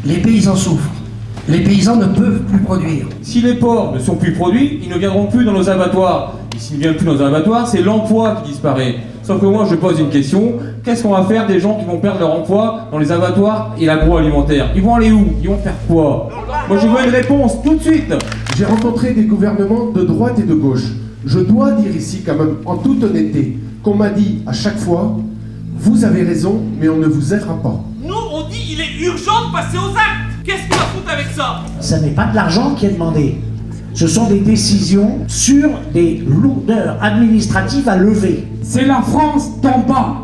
Les paysans souffrent. Les paysans ne peuvent plus produire. Si les porcs ne sont plus produits, ils ne viendront plus dans nos abattoirs. Et s'ils ne viennent plus dans nos abattoirs, c'est l'emploi qui disparaît. Sauf que moi, je pose une question. Qu'est-ce qu'on va faire des gens qui vont perdre leur emploi dans les abattoirs et l'agroalimentaire? Ils vont aller où? Ils vont faire quoi? Moi, je veux une réponse tout de suite. J'ai rencontré des gouvernements de droite et de gauche. Je dois dire ici, quand même, en toute honnêteté, qu'on m'a dit à chaque fois, vous avez raison, mais on ne vous aidera pas. Nous, on dit il est urgent de passer aux actes. Qu'est-ce qu'on va foutre avec ça? Ça n'est pas de l'argent qui est demandé. Ce sont des décisions sur des lourdeurs administratives à lever. C'est la France d'en bas.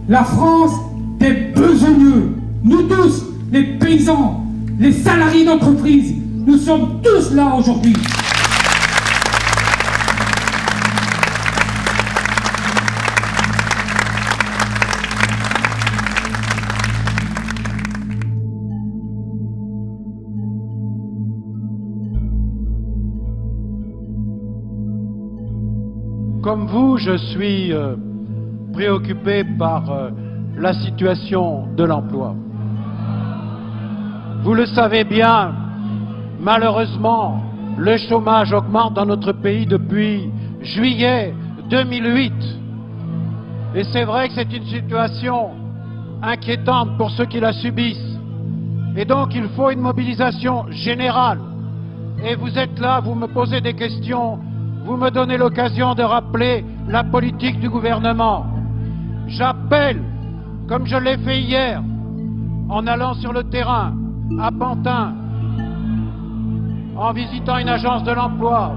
La France des besogneux. Nous tous, les paysans, les salariés d'entreprise, nous sommes tous là aujourd'hui. Comme vous, je suis préoccupé par la situation de l'emploi. Vous le savez bien, malheureusement, le chômage augmente dans notre pays depuis juillet 2008. Et c'est vrai que c'est une situation inquiétante pour ceux qui la subissent. Et donc il faut une mobilisation générale. Et vous êtes là, vous me posez des questions. Vous me donnez l'occasion de rappeler la politique du gouvernement. J'appelle, comme je l'ai fait hier, en allant sur le terrain, à Pantin, en visitant une agence de l'emploi,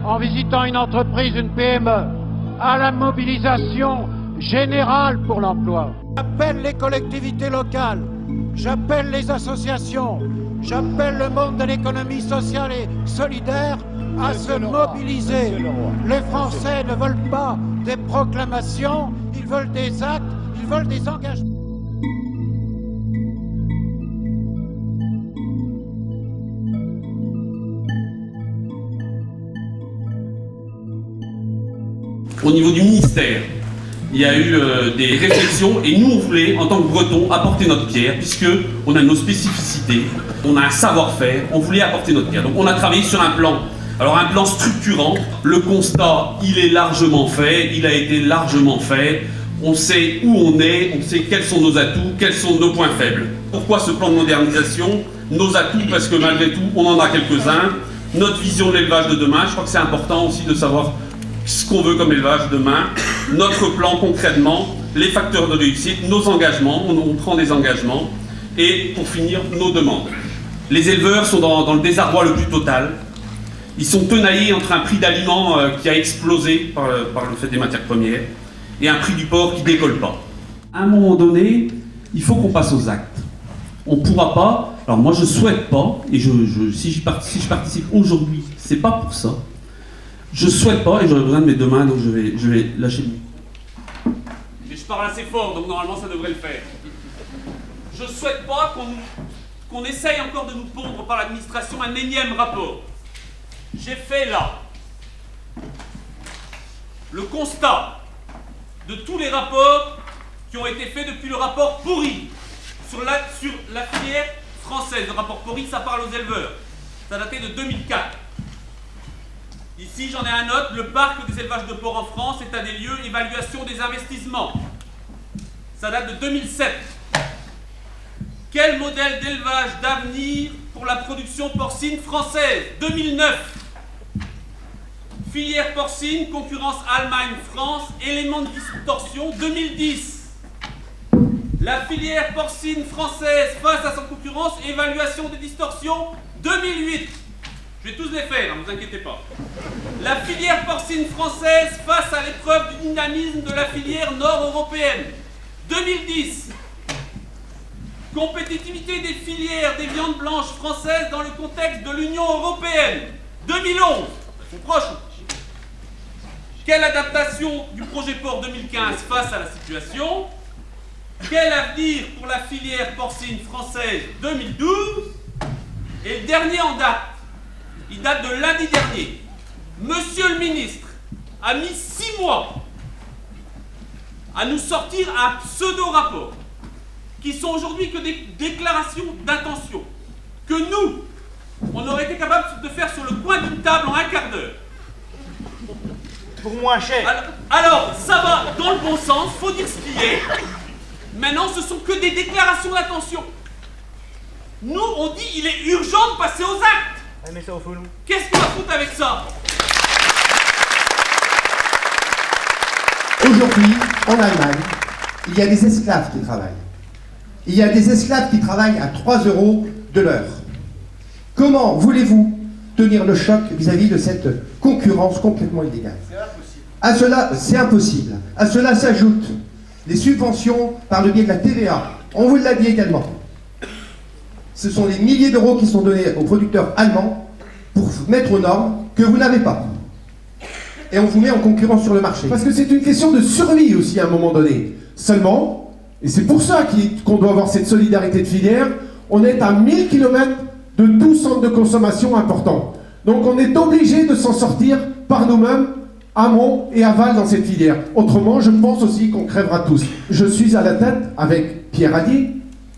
en visitant une entreprise, une PME, à la mobilisation générale pour l'emploi. J'appelle les collectivités locales, j'appelle les associations, j'appelle le monde de l'économie sociale et solidaire à se mobiliser. Les Français ne veulent pas des proclamations, ils veulent des actes, ils veulent des engagements. Au niveau du ministère, il y a eu des réflexions et nous on voulait, en tant que Bretons, apporter notre pierre puisque on a nos spécificités, on a un savoir-faire, on voulait apporter notre pierre. Donc on a travaillé sur un plan. Alors un plan structurant, le constat, il est largement fait, il a été largement fait, on sait où on est, on sait quels sont nos atouts, quels sont nos points faibles. Pourquoi ce plan de modernisation? Nos atouts, parce que malgré tout, on en a quelques-uns. Notre vision de l'élevage de demain, je crois que c'est important aussi de savoir ce qu'on veut comme élevage demain. Notre plan concrètement, les facteurs de réussite, nos engagements, on prend des engagements. Et pour finir, nos demandes. Les éleveurs sont dans le désarroi le plus total. Ils sont tenaillés entre un prix d'aliments qui a explosé par le fait des matières premières et un prix du porc qui décolle pas. À un moment donné, il faut qu'on passe aux actes. On ne pourra pas, alors moi je souhaite pas, et si je participe aujourd'hui, c'est pas pour ça. Je souhaite pas, et j'aurai besoin de mes deux mains, donc je vais lâcher le micro. Mais je parle assez fort, donc normalement ça devrait le faire. Je souhaite pas qu'on essaye encore de nous pondre par l'administration un énième rapport. J'ai fait là le constat de tous les rapports qui ont été faits depuis le rapport Pourri sur la filière française. Le rapport Pourri, ça parle aux éleveurs. Ça datait de 2004. Ici, j'en ai un autre. Le parc des élevages de porcs en France, état des lieux, évaluation des investissements. Ça date de 2007. Quel modèle d'élevage d'avenir pour la production porcine française? 2009. Filière porcine, concurrence Allemagne-France, éléments de distorsion, 2010. La filière porcine française face à son concurrence, évaluation des distorsions, 2008. Je vais tous les faire, ne vous inquiétez pas. La filière porcine française face à l'épreuve du dynamisme de la filière nord-européenne, 2010. Compétitivité des filières des viandes blanches françaises dans le contexte de l'Union européenne, 2011. Ils sont proches. Quelle adaptation du projet porc 2015 face à la situation? Quel avenir pour la filière porcine française 2012? Et le dernier en date, il date de lundi dernier. Monsieur le ministre a mis 6 mois à nous sortir un pseudo-rapport qui sont aujourd'hui que des déclarations d'intention, que nous, on aurait été capable de faire sur le coin d'une table en un quart d'heure. Pour moins cher. Alors, ça va dans le bon sens, faut dire ce qui est. Maintenant, ce sont que des déclarations d'intention. Nous, on dit il est urgent de passer aux actes. Mais ça au fond, nous. Qu'est-ce qu'on va foutre avec ça? Aujourd'hui, en Allemagne, il y a des esclaves qui travaillent. Il y a des esclaves qui travaillent à 3 € de l'heure. Comment voulez-vous tenir le choc vis-à-vis de cette concurrence complètement illégale? À cela, c'est impossible. À cela s'ajoutent les subventions par le biais de la TVA. On vous l'a dit également. Ce sont des milliers d'euros qui sont donnés aux producteurs allemands pour mettre aux normes que vous n'avez pas. Et on vous met en concurrence sur le marché. Parce que c'est une question de survie aussi à un moment donné. Seulement, et c'est pour ça qu'on doit avoir cette solidarité de filière, on est à 1000 km de tout centre de consommation important. Donc on est obligé de s'en sortir par nous-mêmes, amont et aval dans cette filière. Autrement, je pense aussi qu'on crèvera tous. Je suis à la tête, avec Pierre Allier,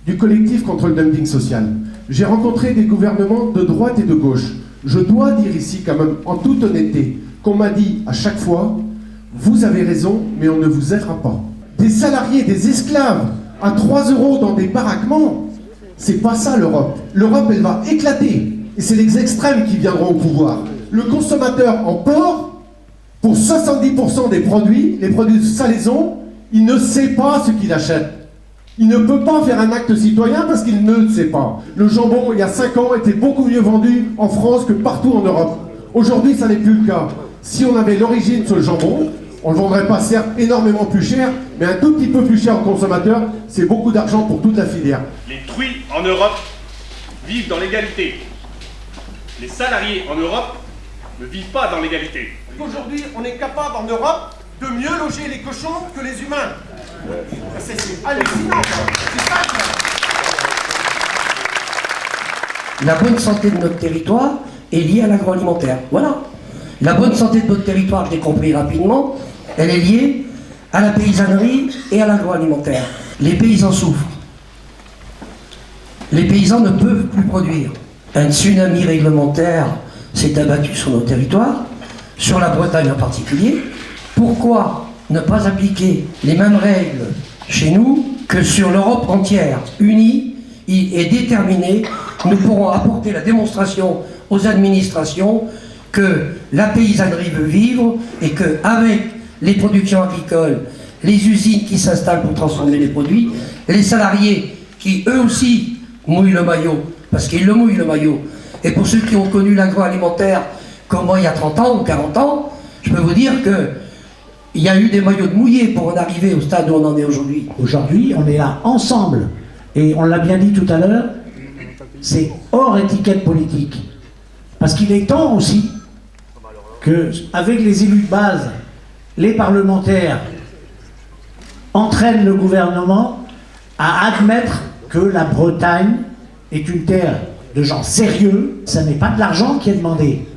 du collectif contre le dumping social. J'ai rencontré des gouvernements de droite et de gauche. Je dois dire ici quand même, en toute honnêteté, qu'on m'a dit à chaque fois, vous avez raison, mais on ne vous aidera pas. Des salariés, des esclaves, à 3 € dans des baraquements, c'est pas ça l'Europe. L'Europe, elle va éclater. Et c'est les extrêmes qui viendront au pouvoir. Le consommateur en porc, pour 70% des produits, les produits de salaison, il ne sait pas ce qu'il achète. Il ne peut pas faire un acte citoyen parce qu'il ne sait pas. Le jambon, il y a 5 ans, était beaucoup mieux vendu en France que partout en Europe. Aujourd'hui, ça n'est plus le cas. Si on avait l'origine sur le jambon, on ne le vendrait pas certes énormément plus cher, mais un tout petit peu plus cher au consommateur, c'est beaucoup d'argent pour toute la filière. Les truies en Europe vivent dans l'égalité. Les salariés en Europe ne vivent pas dans l'égalité. Aujourd'hui, on est capable en Europe de mieux loger les cochons que les humains. C'est hallucinant. C'est ça La bonne santé de notre territoire est liée à l'agroalimentaire. Voilà. La bonne santé de notre territoire, je l'ai compris rapidement, elle est liée à la paysannerie et à l'agroalimentaire. Les paysans souffrent. Les paysans ne peuvent plus produire. Un tsunami réglementaire s'est abattu sur nos territoires, sur la Bretagne en particulier. Pourquoi ne pas appliquer les mêmes règles chez nous que sur l'Europe entière? Unie et déterminée, nous pourrons apporter la démonstration aux administrations que la paysannerie veut vivre et qu'avec les productions agricoles, les usines qui s'installent pour transformer les produits, les salariés qui eux aussi mouillent le maillot, parce qu'ils le mouillent le maillot. Et pour ceux qui ont connu l'agroalimentaire comme moi il y a 30 ans ou 40 ans, je peux vous dire qu'il y a eu des maillots de mouillés pour en arriver au stade où on en est aujourd'hui. Aujourd'hui, on est là ensemble. Et on l'a bien dit tout à l'heure, c'est hors étiquette politique. Parce qu'il est temps aussi qu'avec les élus de base, les parlementaires entraînent le gouvernement à admettre que la Bretagne est une terre de gens sérieux. Ça n'est pas de l'argent qui est demandé.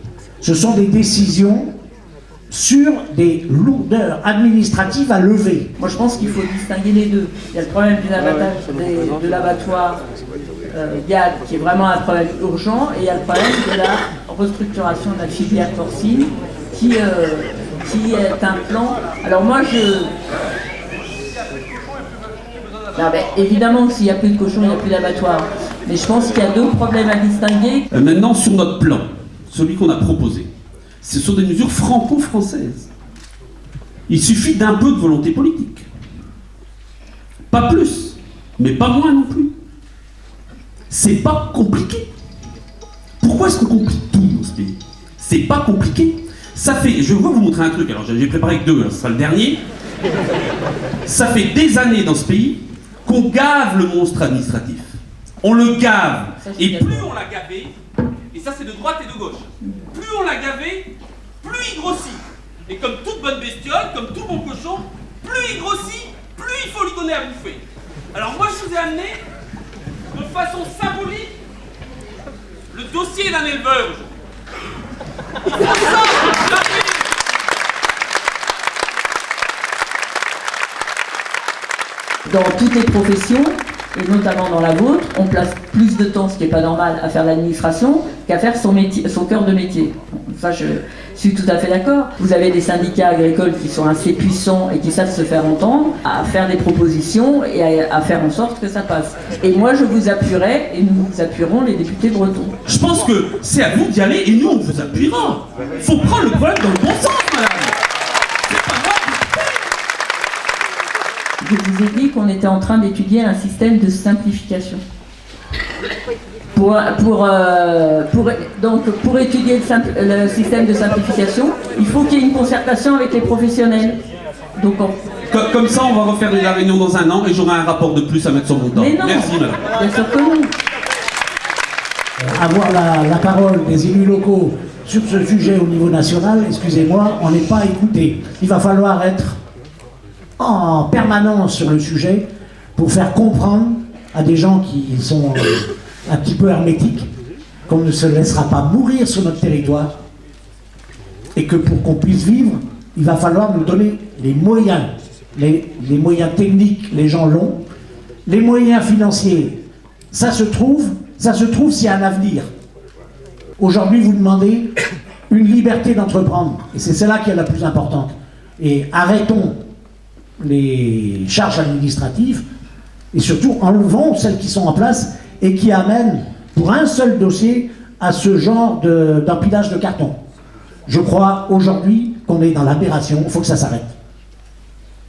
Ce sont des décisions sur des lourdeurs administratives à lever. Moi je pense qu'il faut distinguer les deux. Il y a le problème de l'abattoir GAD qui est vraiment un problème urgent, et il y a le problème de la restructuration de la filière porcine qui est un plan. Alors moi non, mais évidemment, s'il n'y a plus de cochons, il n'y a plus d'abattoir. Mais je pense qu'il y a deux problèmes à distinguer. Maintenant, sur notre plan, celui qu'on a proposé, ce sont des mesures franco-françaises. Il suffit d'un peu de volonté politique. Pas plus, mais pas moins non plus. C'est pas compliqué. Pourquoi est-ce qu'on complique tout dans ce pays? C'est pas compliqué. Ça fait, je vais vous montrer un truc, alors j'ai préparé que deux, ce sera le dernier. Ça fait des années dans ce pays qu'on gave le monstre administratif. On le gave. Et plus on l'a gavé, et ça c'est de droite et de gauche, plus on l'a gavé, plus il grossit. Et comme toute bonne bestiole, comme tout bon cochon, plus il grossit, plus il faut lui donner à bouffer. Alors moi je vous ai amené, de façon symbolique, le dossier d'un éleveur. Il faut ça. Dans toutes les professions, et notamment dans la vôtre, on place plus de temps, ce qui n'est pas normal, à faire l'administration qu'à faire son métier, son cœur de métier. Ça, je suis tout à fait d'accord. Vous avez des syndicats agricoles qui sont assez puissants et qui savent se faire entendre, à faire des propositions et à faire en sorte que ça passe. Et moi, je vous appuierai, et nous vous appuierons, les députés bretons. Je pense que c'est à vous d'y aller et nous on vous appuiera. Faut prendre le problème dans le bon sens, madame. Je vous ai dit qu'on était en train d'étudier un système de simplification. Pour étudier le système de simplification, il faut qu'il y ait une concertation avec les professionnels. Donc Comme ça, on va refaire la réunion dans un an et j'aurai un rapport de plus à mettre sur mon temps. Mais non, merci, madame. Bien sûr que non. Avoir la parole des élus locaux sur ce sujet au niveau national, excusez-moi, on n'est pas écouté. Il va falloir être en permanence sur le sujet pour faire comprendre à des gens qui sont un petit peu hermétiques qu'on ne se laissera pas mourir sur notre territoire et que pour qu'on puisse vivre, il va falloir nous donner les moyens, les moyens techniques, les gens l'ont, les moyens financiers, ça se trouve s'il y a un avenir. Aujourd'hui, vous demandez une liberté d'entreprendre, et c'est celle-là qui est la plus importante. Et arrêtons les charges administratives, et surtout enlevons celles qui sont en place et qui amènent, pour un seul dossier, à ce genre d'empilage de carton. Je crois aujourd'hui qu'on est dans l'aberration, il faut que ça s'arrête.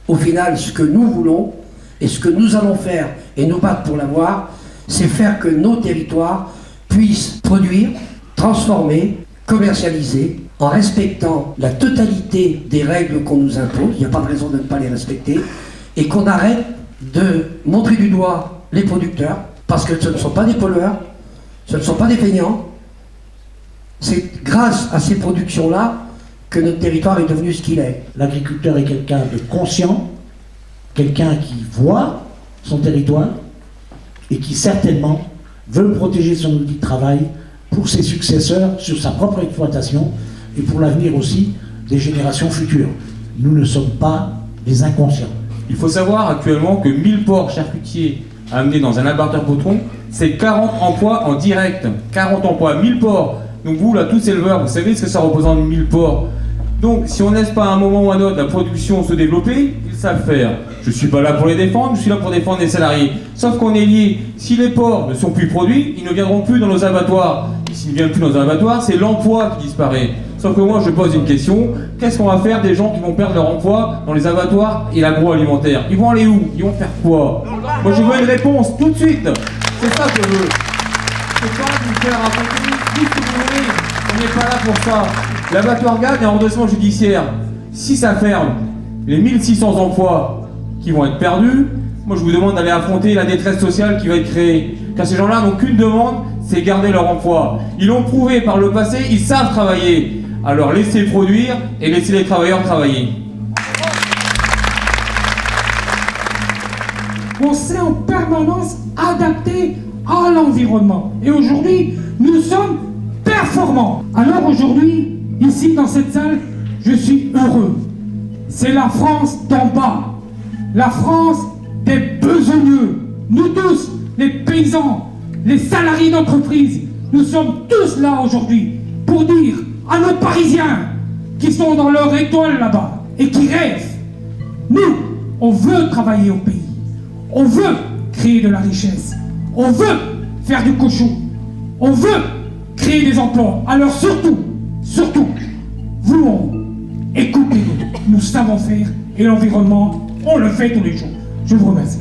Au final, ce que nous voulons, et ce que nous allons faire, et nous battre pour l'avoir, c'est faire que nos territoires puissent produire, transformer, commercialiser, en respectant la totalité des règles qu'on nous impose, il n'y a pas de raison de ne pas les respecter, et qu'on arrête de montrer du doigt les producteurs, parce que ce ne sont pas des pollueurs, ce ne sont pas des feignants. C'est grâce à ces productions-là que notre territoire est devenu ce qu'il est. L'agriculteur est quelqu'un de conscient, quelqu'un qui voit son territoire et qui certainement veut protéger son outil de travail pour ses successeurs sur sa propre exploitation et pour l'avenir aussi des générations futures. Nous ne sommes pas des inconscients. Il faut savoir actuellement que 1000 porcs charcutiers amenés dans un abattoir breton, c'est 40 emplois en direct. 40 emplois, 1000 porcs. Donc vous, là, tous éleveurs, vous savez ce que ça représente 1000 porcs. Donc si on ne laisse pas à un moment ou à un autre la production se développer, ils savent faire. Je ne suis pas là pour les défendre, je suis là pour défendre les salariés. Sauf qu'on est lié. Si les porcs ne sont plus produits, ils ne viendront plus dans nos abattoirs. Et s'ils ne viennent plus dans nos abattoirs, c'est l'emploi qui disparaît. Sauf que moi, je pose une question. Qu'est-ce qu'on va faire des gens qui vont perdre leur emploi dans les abattoirs et l'agroalimentaire? Ils vont aller où? Ils vont faire quoi? Moi, je veux une réponse tout de suite. C'est ça que je veux. C'est pas de vous faire raconter tout ce que vous voulez. On n'est pas là pour ça. L'abattoir GAD est en redressement judiciaire. Si ça ferme, les 1600 emplois qui vont être perdus, moi, je vous demande d'aller affronter la détresse sociale qui va être créée. Car ces gens-là n'ont qu'une demande, c'est garder leur emploi. Ils l'ont prouvé par le passé, ils savent travailler. Alors laissez produire et laissez les travailleurs travailler. On s'est en permanence adapté à l'environnement. Et aujourd'hui, nous sommes performants. Alors aujourd'hui, ici dans cette salle, je suis heureux. C'est la France d'en bas. La France des besogneux. Nous tous, les paysans, les salariés d'entreprise, nous sommes tous là aujourd'hui pour dire à nos Parisiens qui sont dans leur étoile là-bas et qui rêvent, nous, on veut travailler au pays, on veut créer de la richesse, on veut faire du cochon, on veut créer des emplois. Alors surtout, vous, écoutez-nous, nous savons faire et l'environnement, on le fait tous les jours. Je vous remercie.